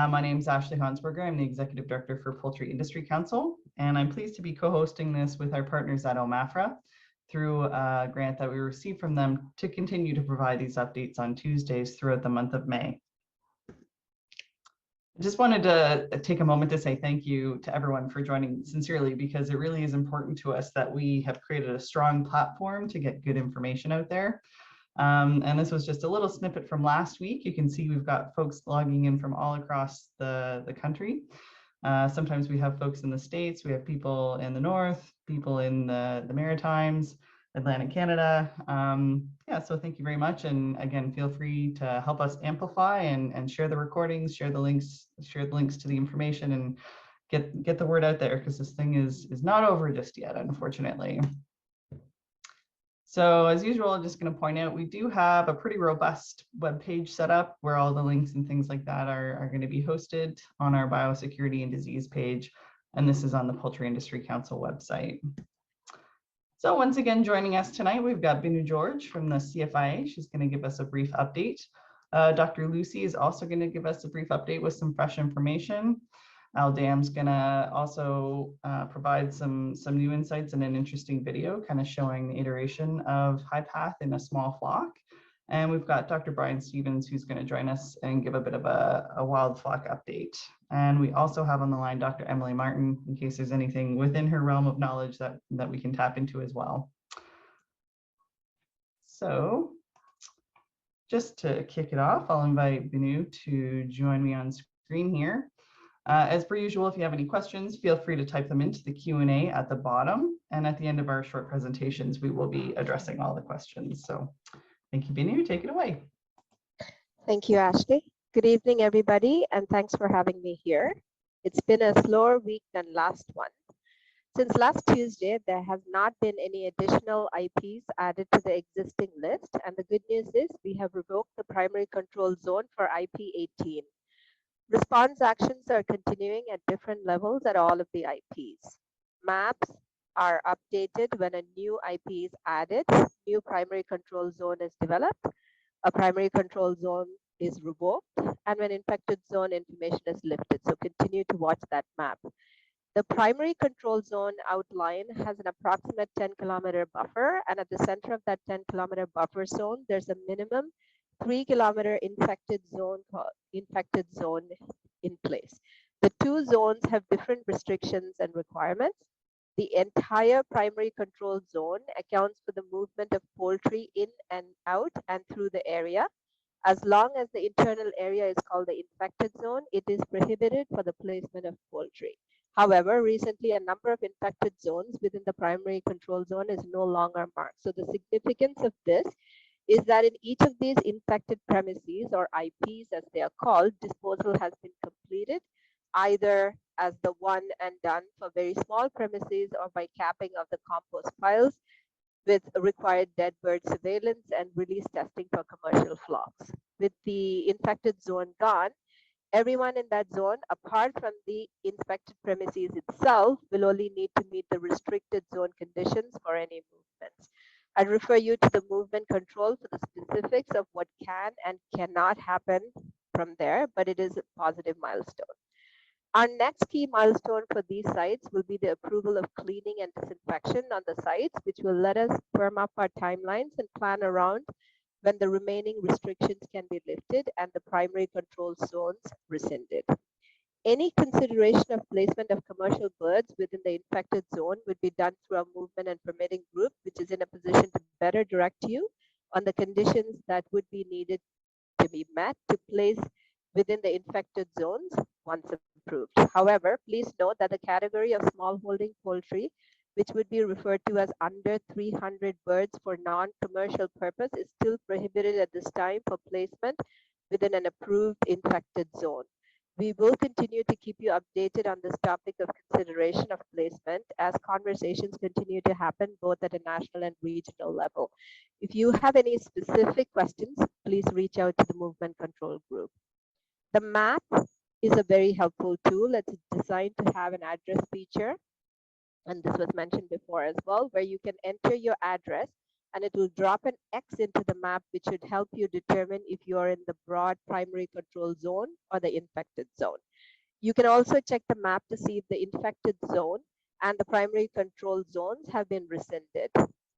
My name is Ashley Honsberger. I'm the Executive Director for Poultry Industry Council, and I'm pleased to be co-hosting this with our partners at OMAFRA through a grant that we received from them to continue to provide these updates on Tuesdays throughout the month of May. I just wanted to take a moment to say thank you to everyone for joining sincerely, because it really is important to us that we have created a strong platform to get good information out there. And this was just a little snippet from last week. You can see we've got folks logging in from all across the country. Sometimes we have folks in the States, we have people in the North, people in the Maritimes, Atlantic Canada. Yeah, so thank you very much. And again, feel free to help us amplify and share the recordings, share the links to the information, and get the word out there, because this thing is not over just yet, unfortunately. So as usual, I'm just going to point out, we do have a pretty robust web page set up where all the links and things like that are going to be hosted on our biosecurity and disease page. And this is on the Poultry Industry Council website. So once again, joining us tonight, we've got Binu George from the CFIA. She's going to give us a brief update. Dr. Luci is also going to give us a brief update with some fresh information. Al Dam's gonna also provide some new insights and an interesting video kind of showing the iteration of high path in a small flock. And we've got Dr. Brian Stevens, who's going to join us and give a bit of a wild flock update. And we also have on the line Dr. Emily Martin, in case there's anything within her realm of knowledge that we can tap into as well. So just to kick it off, I'll invite Binu to join me on screen here. As per usual, if you have any questions, feel free to type them into the Q&A at the bottom. And at the end of our short presentations, we will be addressing all the questions. So thank you, Binu. Take it away. Thank you, Ashley. Good evening, everybody, and thanks for having me here. It's been a slower week than last one. Since last Tuesday, there has not been any additional IPs added to the existing list. And the good news is we have revoked the primary control zone for IP 18. Response actions are continuing at different levels at all of the IPs. Maps are updated when a new IP is added, new primary control zone is developed, a primary control zone is revoked, and when infected zone information is lifted. So continue to watch that map. The primary control zone outline has an approximate 10-kilometer buffer, and at the center of that 10-kilometer buffer zone, there's a minimum 3-kilometer infected zone in place. The two zones have different restrictions and requirements. The entire primary control zone accounts for the movement of poultry in and out and through the area. As long as the internal area is called the infected zone, it is prohibited for the placement of poultry. However, recently a number of infected zones within the primary control zone is no longer marked. So the significance of this is that in each of these infected premises, or IPs as they are called, disposal has been completed, either as the one and done for very small premises or by capping of the compost piles with required dead bird surveillance and release testing for commercial flocks. With the infected zone gone, everyone in that zone, apart from the infected premises itself, will only need to meet the restricted zone conditions for any movements. I'd refer you to the movement control for the specifics of what can and cannot happen from there, but it is a positive milestone. Our next key milestone for these sites will be the approval of cleaning and disinfection on the sites, which will let us firm up our timelines and plan around when the remaining restrictions can be lifted and the primary control zones rescinded. Any consideration of placement of commercial birds within the infected zone would be done through a movement and permitting group, which is in a position to better direct you on the conditions that would be needed to be met to place within the infected zones once approved. However, please note that the category of smallholding poultry, which would be referred to as under 300 birds for non-commercial purpose, is still prohibited at this time for placement within an approved infected zone. We will continue to keep you updated on this topic of consideration of placement as conversations continue to happen both at a national and regional level. If you have any specific questions, please reach out to the movement control group. The map is a very helpful tool. It's designed to have an address feature, and this was mentioned before as well, where you can enter your address and it will drop an X into the map, which should help you determine if you are in the broad primary control zone or the infected zone. You can also check the map to see if the infected zone and the primary control zones have been rescinded.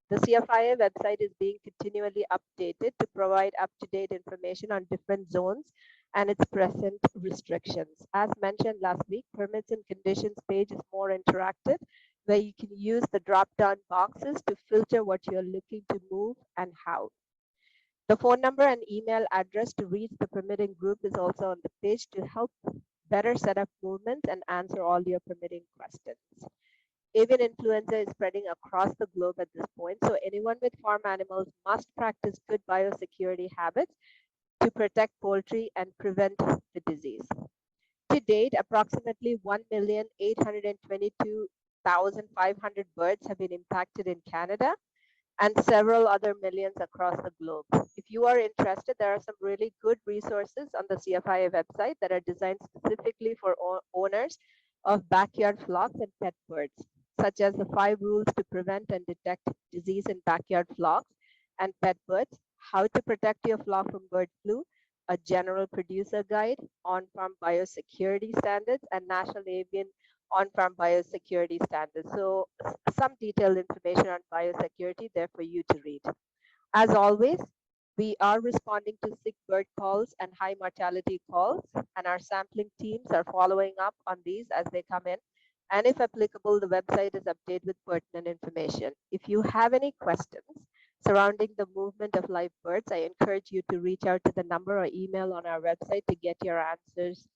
The CFIA website is being continually updated to provide up-to-date information on different zones and its present restrictions. As mentioned last week, permits and conditions page is more interactive, where you can use the drop-down boxes to filter what you're looking to move and how. The phone number and email address to reach the permitting group is also on the page to help better set up movements and answer all your permitting questions. Avian influenza is spreading across the globe at this point, so anyone with farm animals must practice good biosecurity habits to protect poultry and prevent the disease. To date, approximately 1,822,500 birds have been impacted in Canada and several other millions across the globe. If you are interested, there are some really good resources on the CFIA website that are designed specifically for owners of backyard flocks and pet birds, such as the 5 rules to prevent and detect disease in backyard flocks and pet birds, how to protect your flock from bird flu, a general producer guide, on-farm biosecurity standards, and national avian on-farm biosecurity standards. So some detailed information on biosecurity there for you to read. As always, we are responding to sick bird calls and high mortality calls, and our sampling teams are following up on these as they come in. And if applicable, the website is updated with pertinent information. If you have any questions surrounding the movement of live birds, I encourage you to reach out to the number or email on our website to get your answers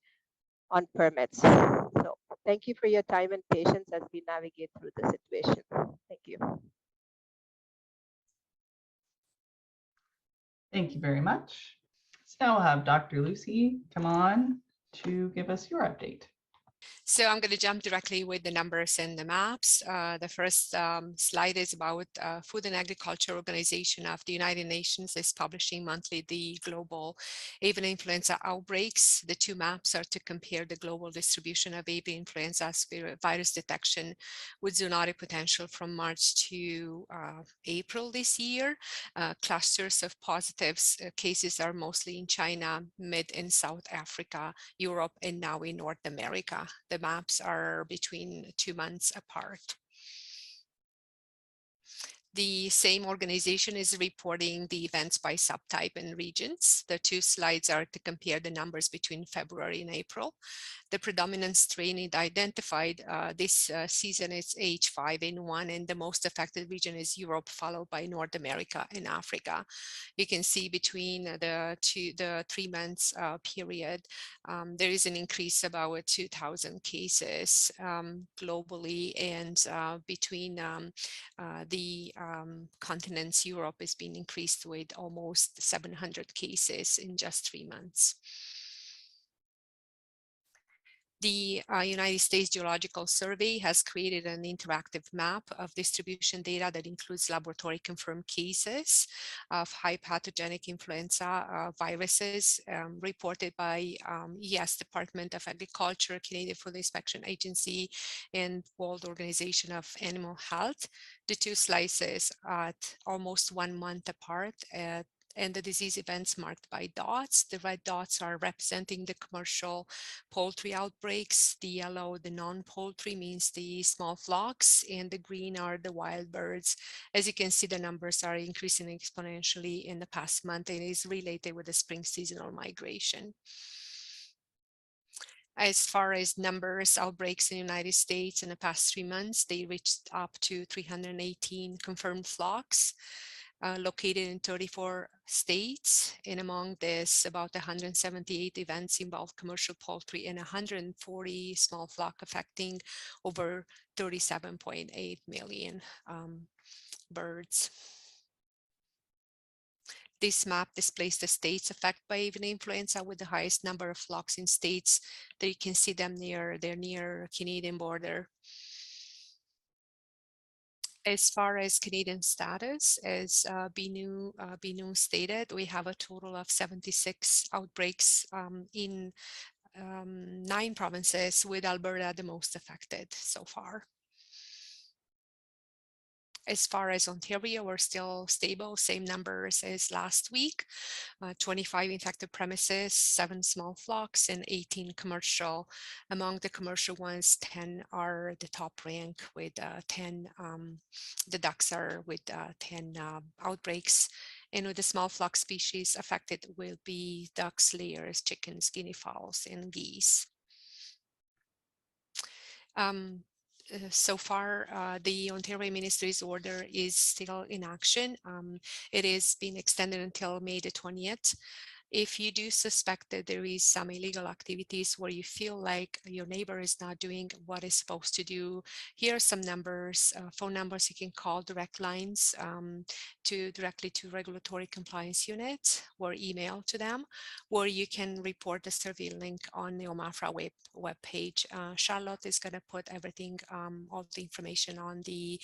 on permits. So thank you for your time and patience as we navigate through the situation. Thank you. Thank you very much. So now we'll have Dr. Luci come on to give us your update. So I'm going to jump directly with the numbers and the maps. The first slide is about Food and Agriculture Organization of the United Nations is publishing monthly the global avian influenza outbreaks. The 2 maps are to compare the global distribution of avian influenza virus detection with zoonotic potential from March to April this year. Clusters of positive cases are mostly in China, Mid and South Africa, Europe, and now in North America. The maps are between 2 months apart. The same organization is reporting the events by subtype and regions. The 2 slides are to compare the numbers between February and April. The predominant strain identified this season is H5N1, and the most affected region is Europe, followed by North America and Africa. You can see between the 3 months period, there is an increase of about 2,000 cases globally, and between the continents, Europe is being increased with almost 700 cases in just 3 months. The United States Geological Survey has created an interactive map of distribution data that includes laboratory confirmed cases of high pathogenic influenza viruses reported by US Department of Agriculture, Canadian Food Inspection Agency, and World Organization of Animal Health. The 2 slices at almost 1 month apart and the disease events marked by dots. The red dots are representing the commercial poultry outbreaks. The yellow, the non-poultry, means the small flocks, and the green are the wild birds. As you can see, the numbers are increasing exponentially in the past month, and it is related with the spring seasonal migration. As far as numbers, outbreaks in the United States in the past 3 months, they reached up to 318 confirmed flocks. Located in 34 states, and among this, about 178 events involve commercial poultry and 140 small flock affecting over 37.8 million birds. This map displays the states affected by avian influenza with the highest number of flocks in states that you can see them near Canadian border. As far as Canadian status, as Binu stated, we have a total of 76 outbreaks in 9 provinces, with Alberta the most affected so far. As far as Ontario, we're still stable, same numbers as last week. 25 infected premises, 7 small flocks, and 18 commercial. Among the commercial ones, 10 are the top rank with 10, the ducks are with 10 outbreaks. And with the small flock species affected will be ducks, layers, chickens, guinea fowls, and geese. So far, the Ontario Ministry's order is still in action. It is being extended until May the 20th. If you do suspect that there is some illegal activities where you feel like your neighbor is not doing what it's supposed to do, here are some numbers, phone numbers you can call, direct lines directly to Regulatory Compliance Unit or email to them, or you can report the survey link on the OMAFRA web page. Charlotte is going to put everything, all the information on the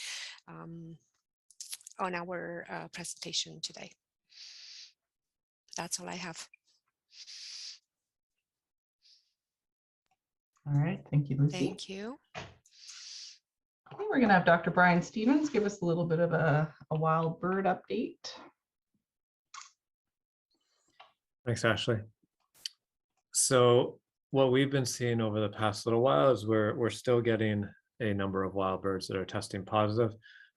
on our presentation today. That's all I have. All right, thank you, Lucy. Thank you. Okay, we're gonna have Dr. Brian Stevens give us a little bit of a wild bird update. Thanks, Ashley. So what we've been seeing over the past little while is we're still getting a number of wild birds that are testing positive.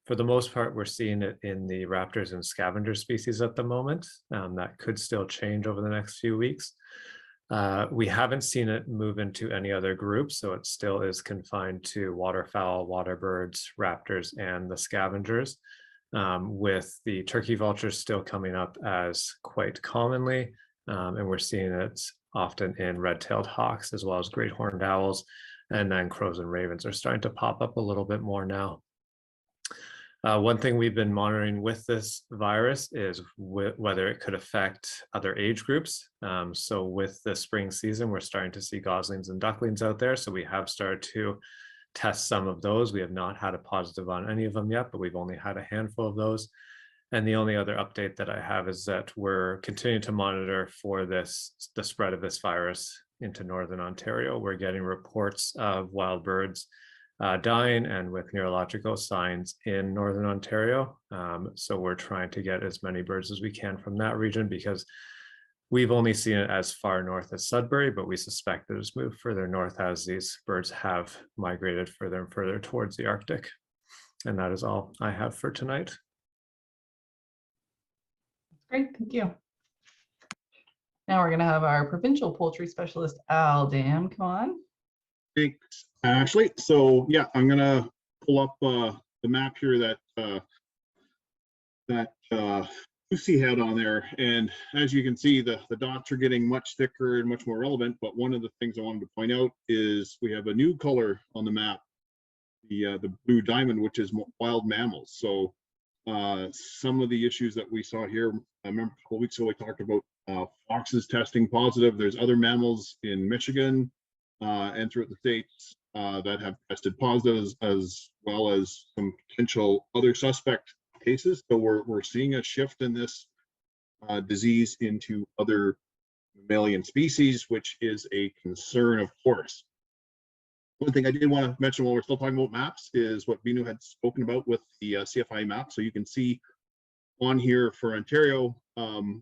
For the most part, we're seeing it in the raptors and scavenger species at the moment. That could still change over the next few weeks. We haven't seen it move into any other groups, so it still is confined to waterfowl, water birds, raptors, and the scavengers, with the turkey vultures still coming up as quite commonly, and we're seeing it often in red-tailed hawks as well as great horned owls, and then crows and ravens are starting to pop up a little bit more now. One thing we've been monitoring with this virus is whether it could affect other age groups. So with the spring season, we're starting to see goslings and ducklings out there. So we have started to test some of those. We have not had a positive on any of them yet, but we've only had a handful of those. And the only other update that I have is that we're continuing to monitor for the spread of this virus into Northern Ontario. We're getting reports of wild birds dying and with neurological signs in Northern Ontario. So we're trying to get as many birds as we can from that region because we've only seen it as far north as Sudbury, but we suspect that it's moved further north as these birds have migrated further and further towards the Arctic. And that is all I have for tonight. Great, thank you. Now we're going to have our provincial poultry specialist, Al Dam, come on. Thanks, Ashley. So yeah, I'm going to pull up the map here that Luci had on there. And as you can see, the dots are getting much thicker and much more relevant. But one of the things I wanted to point out is we have a new color on the map, the blue diamond, which is wild mammals. So some of the issues that we saw here, I remember a couple weeks ago we talked about foxes testing positive. There's other mammals in Michigan and throughout the states that have tested positive, as well as some potential other suspect cases. So we're seeing a shift in this disease into other mammalian species, which is a concern, of course. One thing I did want to mention while we're still talking about maps is what Binu had spoken about with the CFIA map. So you can see on here for Ontario,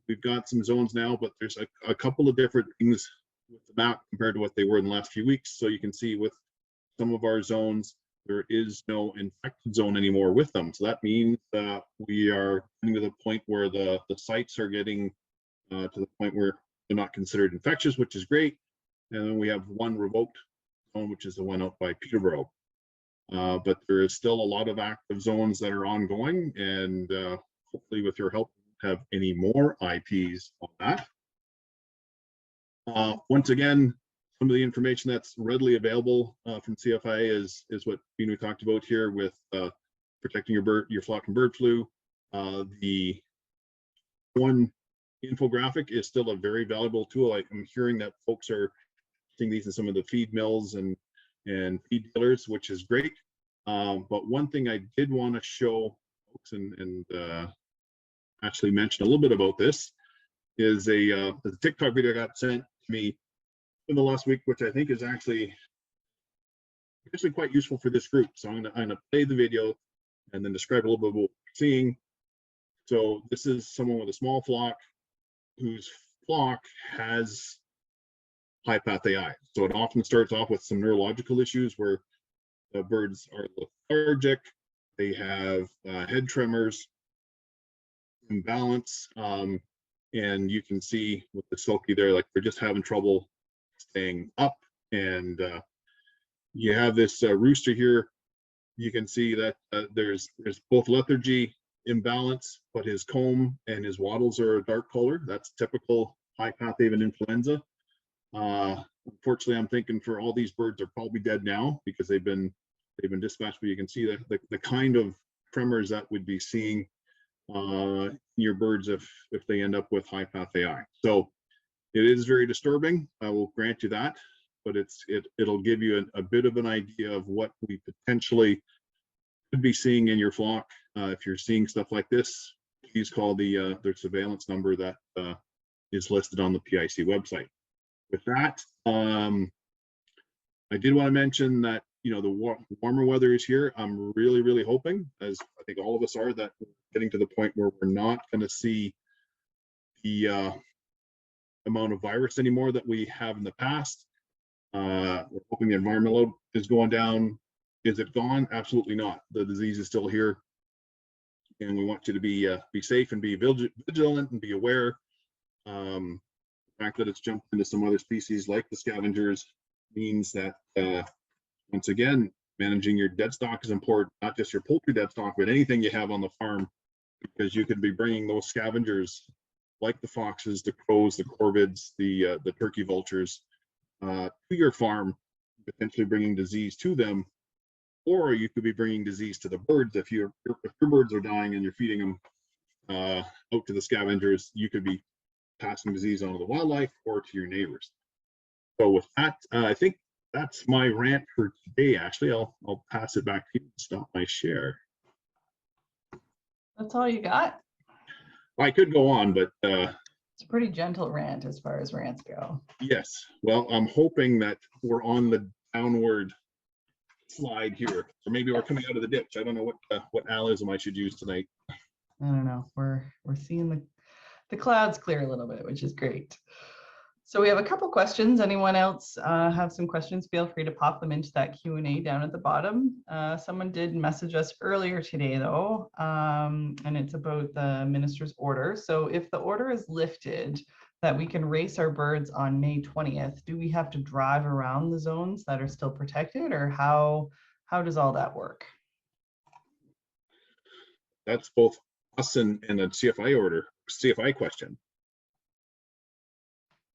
we've got some zones now, but there's a couple of different things with the map compared to what they were in the last few weeks. So you can see with some of our zones, there is no infected zone anymore with them. So that means that we are getting to the point where the sites are getting to the point where they're not considered infectious, which is great. And then we have one revoked zone, which is the one out by Peterborough. But there is still a lot of active zones that are ongoing, and hopefully with your help, have any more IPs on that. Once again, some of the information that's readily available from CFIA is what Binu talked about here with protecting your flock from bird flu. The one infographic is still a very valuable tool. I'm hearing that folks are seeing these in some of the feed mills and feed dealers, which is great. But one thing I did want to show folks and actually mention a little bit about this is a TikTok video got sent to me in the last week, which I think is actually quite useful for this group. So I'm gonna play the video. and then describe a little bit of what we're seeing. So this is someone with a small flock whose flock has high PathAI. So it often starts off with some neurological issues where the birds are lethargic, they have head tremors, imbalance, and you can see with the sulky there, like they're just having trouble staying up. And you have this rooster here. You can see that there's both lethargy, imbalance, but his comb and his wattles are a dark color. That's typical high path avian influenza. Unfortunately, I'm thinking for all these birds are probably dead now because they've been dispatched. But you can see that the kind of tremors that would be seeing in your birds if they end up with high PathAI. So it is very disturbing. I will grant you that, but it'll give you a bit of an idea of what we potentially could be seeing in your flock. If you're seeing stuff like this, please call the surveillance number that is listed on the PIC website. With that, I did want to mention that, you know, the warmer weather is here. I'm really hoping, as I think all of us are, that we're getting to the point where we're not going to see the amount of virus anymore that we have in the past. We're hoping the environmental load is going down. Is it gone? Absolutely not. The disease is still here, and we want you to be safe and be vigilant and be aware. The fact that it's jumped into some other species like the scavengers means that once again, managing your dead stock is important, not just your poultry dead stock, but anything you have on the farm, because you could be bringing those scavengers like the foxes, the crows, the corvids, the turkey vultures to your farm, potentially bringing disease to them, or you could be bringing disease to the birds. If your birds are dying and you're feeding them out to the scavengers, you could be passing disease on to the wildlife or to your neighbors. So with that, I think that's my rant for today. Ashley, I'll pass it back to you to stop my share. That's all you got? I could go on, but it's a pretty gentle rant as far as rants go. Yes. Well, I'm hoping that we're on the downward slide here, or maybe we're coming out of the ditch. I don't know what alism I should use tonight. I don't know. We're seeing the clouds clear a little bit, which is great. So we have a couple questions. Anyone else have some questions? Feel free to pop them into that Q&A down at the bottom. Someone did message us earlier today though, and it's about the minister's order. So if the order is lifted that we can race our birds on May 20th, do we have to drive around the zones that are still protected, or how does all that work? That's both us and a CFI question.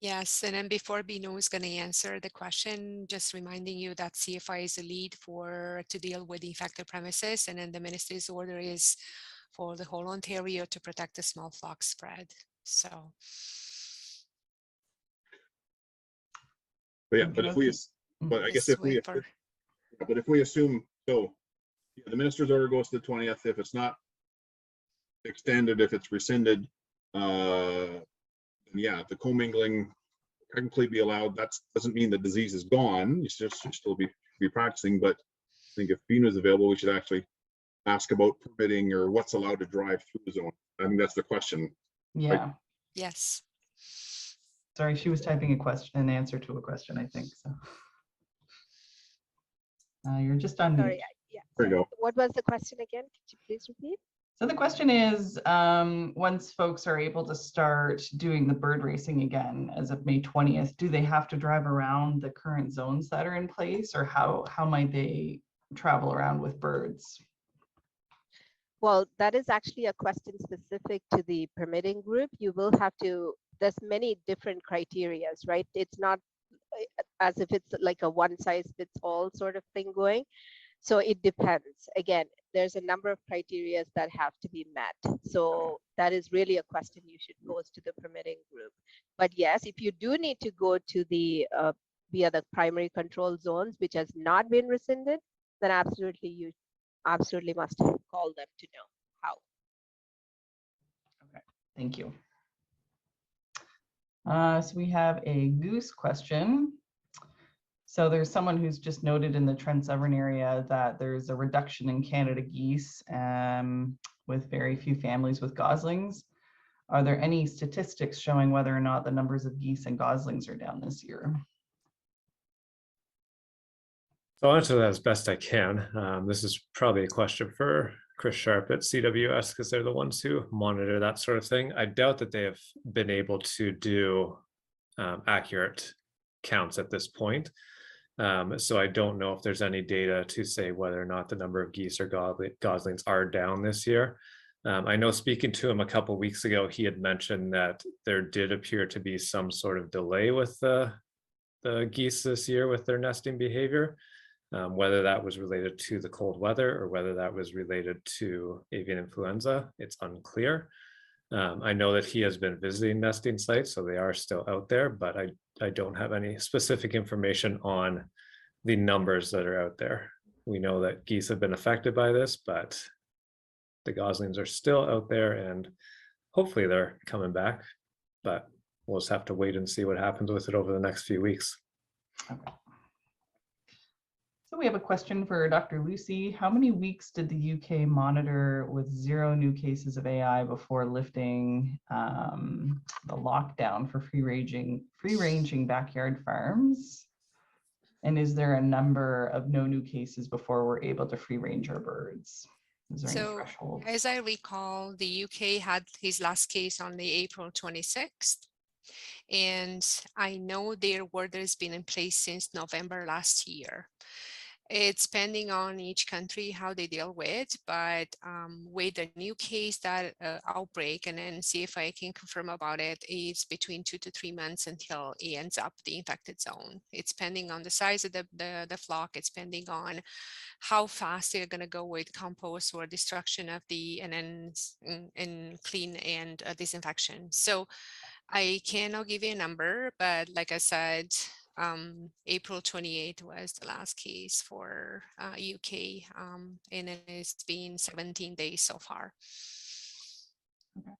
Yes, and then before Binu is going to answer the question, just reminding you that CFI is the lead to deal with infected premises, and then the minister's order is for the whole Ontario to protect the small flock spread. So, but yeah, but I guess if we assume, so yeah, the minister's order goes to the 20th. If it's not extended, if it's rescinded, yeah, the commingling technically be allowed. That doesn't mean the disease is gone. You should still be practicing. But I think if Binu is available, we should actually ask about permitting or what's allowed to drive through the zone. I think that's the question. Yeah. Right? Yes. Sorry, she was typing an answer to a question, I think. So you're just on mute. Sorry, yeah. There you go. What was the question again? Could you please repeat? So the question is, once folks are able to start doing the bird racing again as of May 20th, do they have to drive around the current zones that are in place, or how might they travel around with birds? Well, that is actually a question specific to the permitting group. You will have to, there's many different criterias, right? It's not as if it's like a one size fits all sort of thing going. So it depends. Again, there's a number of criteria that have to be met. So that is really a question you should pose to the permitting group. But yes, if you do need to go to the via the primary control zones, which has not been rescinded, then absolutely you absolutely must call them to know how. Okay, thank you. So we have a goose question. So there's someone who's just noted in the Trent Severn area that there's a reduction in Canada geese with very few families with goslings. Are there any statistics showing whether or not the numbers of geese and goslings are down this year? So I'll answer that as best I can. This is probably a question for Chris Sharp at CWS because they're the ones who monitor that sort of thing. I doubt that they have been able to do accurate counts at this point. So I don't know if there's any data to say whether or not the number of geese or goslings are down this year. I know speaking to him a couple of weeks ago, he had mentioned that there did appear to be some sort of delay with the geese this year with their nesting behavior, whether that was related to the cold weather or whether that was related to avian influenza, it's unclear. I know that he has been visiting nesting sites, so they are still out there, but I don't have any specific information on the numbers that are out there. We know that geese have been affected by this, but the goslings are still out there and hopefully they're coming back, but we'll just have to wait and see what happens with it over the next few weeks. Okay. So we have a question for Dr. Luci. How many weeks did the UK monitor with 0 new cases of AI before lifting the lockdown for free-ranging backyard farms? And is there a number of no new cases before we're able to free range our birds? Is there any So threshold? as I recall, the UK had his last case on the April 26th. And I know their order has been in place since November last year. It's depending on each country how they deal with, but with the new case that outbreak, and then CFIA can confirm about it, is between 2 to 3 months until it ends up the infected zone. It's depending on the size of the flock. It's depending on how fast they're going to go with compost or destruction of the and then clean and disinfection. So I cannot give you a number, but like I said, April 28th was the last case for UK, and it's been 17 days so far. Okay.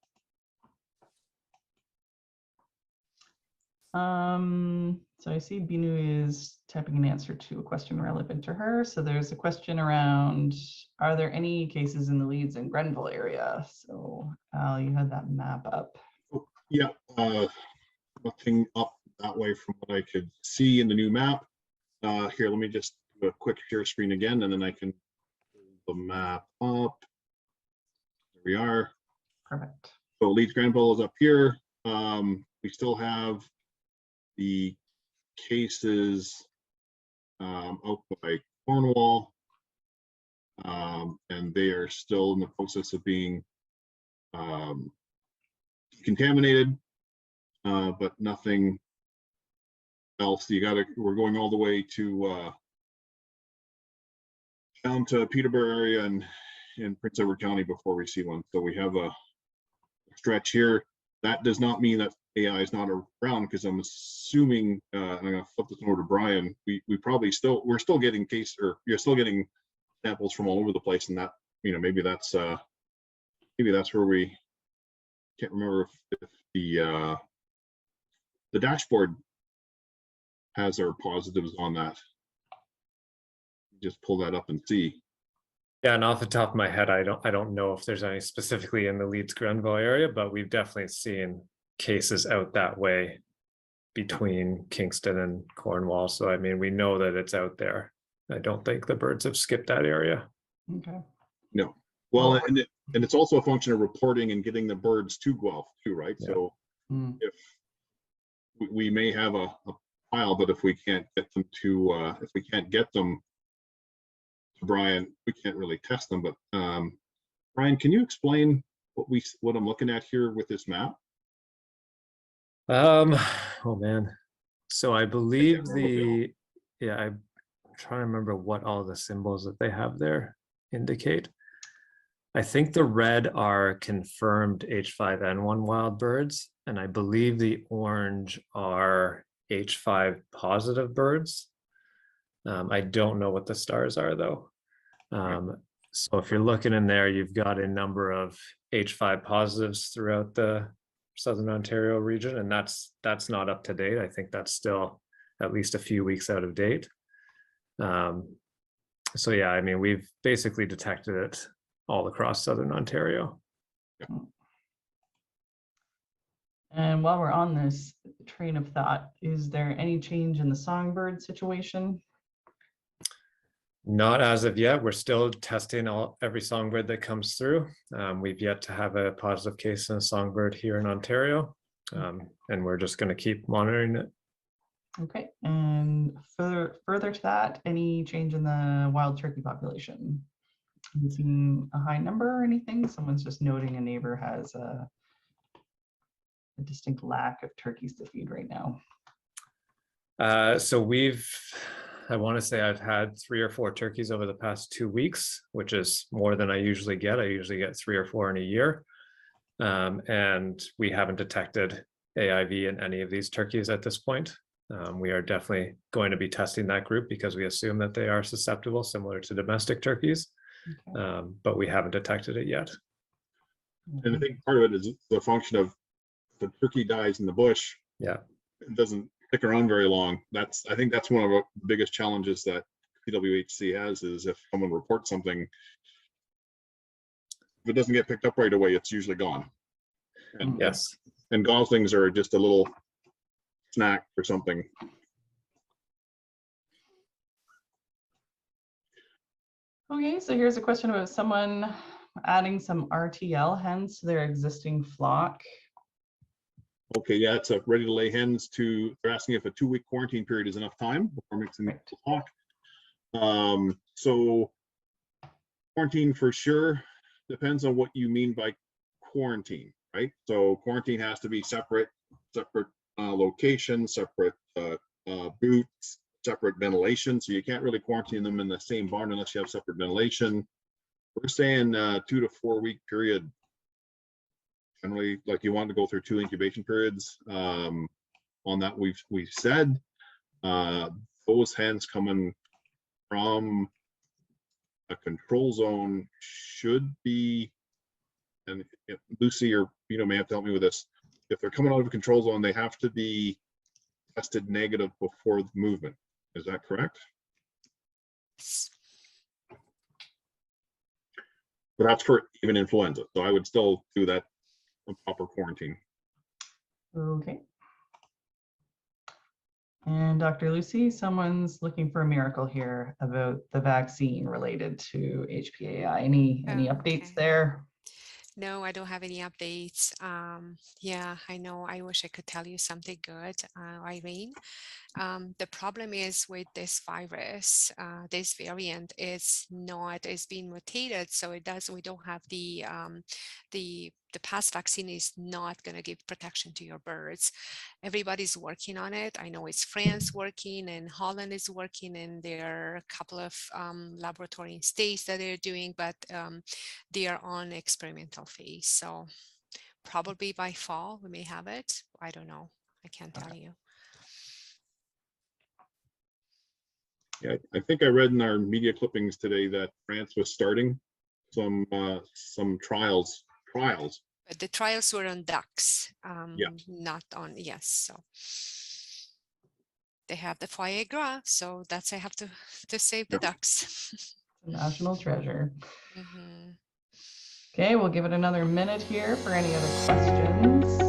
So I see Binu is typing an answer to a question relevant to her. So there's a question around, are there any cases in the Leeds and Grenville area? So Al, you had that map up. Yeah, nothing up that way from what I could see in the new map. Here, let me just do a quick share screen again, and then I can pull the map up. There we are. Perfect. So Leeds Grenville is up here. We still have the cases out by Cornwall, and they are still in the process of being contaminated, but nothing else. We're going all the way to down to Peterborough area and in Prince Edward County before we see one. So we have a stretch here. That does not mean that AI is not around, because I'm assuming, and I'm going to flip this over to Brian. We're still getting you're still getting samples from all over the place, and that, maybe that's where we can't remember if the dashboard has our positives on that. Just pull that up and see. Yeah, and off the top of my head, I don't know if there's any specifically in the Leeds Grenville area, but we've definitely seen cases out that way between Kingston and Cornwall. So I mean, we know that it's out there. I don't think the birds have skipped that area. Okay. No. Well, and it's also a function of reporting and getting the birds to Guelph too, right? Yeah. So if we may have a pile, but if we can't get them to Brian, we can't really test them. But Brian, can you explain what I'm looking at here with this map? Oh man. So I believe I'm trying to remember what all the symbols that they have there indicate. I think the red are confirmed H5N1 wild birds, and I believe the orange are H5 positive birds. I don't know what the stars are though. So if you're looking in there, you've got a number of H5 positives throughout the Southern Ontario region, and that's not up to date. I think that's still at least a few weeks out of date. So yeah, I mean, we've basically detected it all across Southern Ontario. And while we're on this train of thought, is there any change in the songbird situation? Not as of yet. We're still testing every songbird that comes through. We've yet to have a positive case in a songbird here in Ontario, and we're just going to keep monitoring it. Okay, and further to that, any change in the wild turkey population? Have you seen a high number or anything? Someone's just noting a neighbor has a distinct lack of turkeys to feed right now. So I want to say I've had 3 or 4 turkeys over the past 2 weeks, which is more than I usually get. I usually get 3 or 4 in a year. And we haven't detected AIV in any of these turkeys at this point. We are definitely going to be testing that group because we assume that they are susceptible, similar to domestic turkeys, but we haven't detected it yet. And I think part of it is the function of the turkey dies in the bush. Yeah, it doesn't stick around very long. I think that's one of the biggest challenges that CWHC has, is if someone reports something, if it doesn't get picked up right away, it's usually gone. And yes, and goslings are just a little snack or something. Okay, so here's a question about someone adding some RTL hens to their existing flock. Okay, yeah, it's a ready to lay hens. They're asking if a 2-week quarantine period is enough time before mixing the flock. So quarantine for sure depends on what you mean by quarantine, right? So quarantine has to be separate location, separate boots, separate ventilation. So you can't really quarantine them in the same barn unless you have separate ventilation. We're saying 2 to 4 week period. Generally, like, you want to go through 2 incubation periods. On that, we've said those hens coming from a control zone should be, and Luci or Binu may have to help me with this, if they're coming out of a control zone, they have to be tested negative before the movement. Is that correct? But that's for even influenza. So I would still do that proper quarantine. Okay. And Dr. Luci, someone's looking for a miracle here about the vaccine related to HPAI. Any updates there? No, I don't have any updates. Yeah, I know. I wish I could tell you something good, Irene. The problem is with this virus, this variant is being mutated, so we don't have the past vaccine is not going to give protection to your birds. Everybody's working on it. I know it's France working and Holland is working, and there are a couple of laboratory in states that they're doing, but they are on experimental phase. So probably by fall we may have it. I don't know. I can't tell you. Yeah, I think I read in our media clippings today that France was starting some trials. But the trials were on ducks, Yeah. not on, yes. So they have the foie gras, so that's, I have to save the ducks. National treasure. Mm-hmm. Okay, we'll give it another minute here for any other questions.